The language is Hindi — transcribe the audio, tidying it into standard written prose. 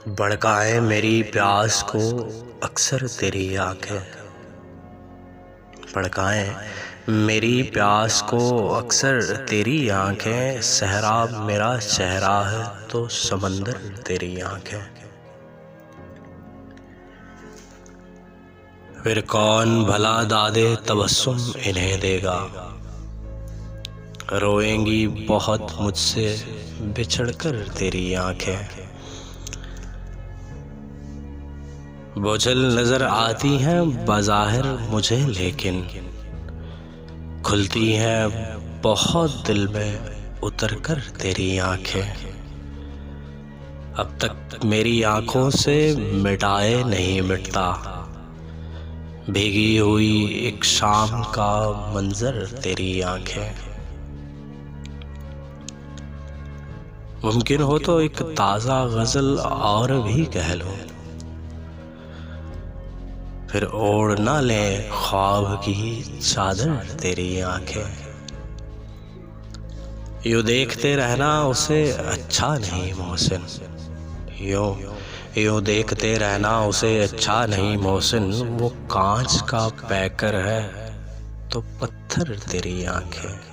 भड़काए मेरी प्यास को अक्सर तेरी आंखें। भड़काए मेरी प्यास को अक्सर तेरी आंखें। सहरा मेरा चेहरा है तो समंदर तेरी आंखें। फिर कौन भला दादे तबस्सुम इन्हें देगा। रोएंगी बहुत मुझसे बिछड़कर तेरी आंखें। बोझल नजर आती हैं बज़ाहिर मुझे, लेकिन खुलती हैं बहुत दिल में उतर कर तेरी आंखें। अब तक मेरी आंखों से मिटाए नहीं मिटता भीगी हुई एक शाम का मंजर तेरी आंखें। मुमकिन हो तो एक ताज़ा गज़ल और भी कह लो, फिर ओढ़ ना ले ख्वाब की चादर तेरी आंखें। यूं देखते रहना उसे अच्छा नहीं मोहसिन, यूं देखते रहना उसे अच्छा नहीं मोहसिन। वो कांच का पैकर है तो पत्थर तेरी आंखें।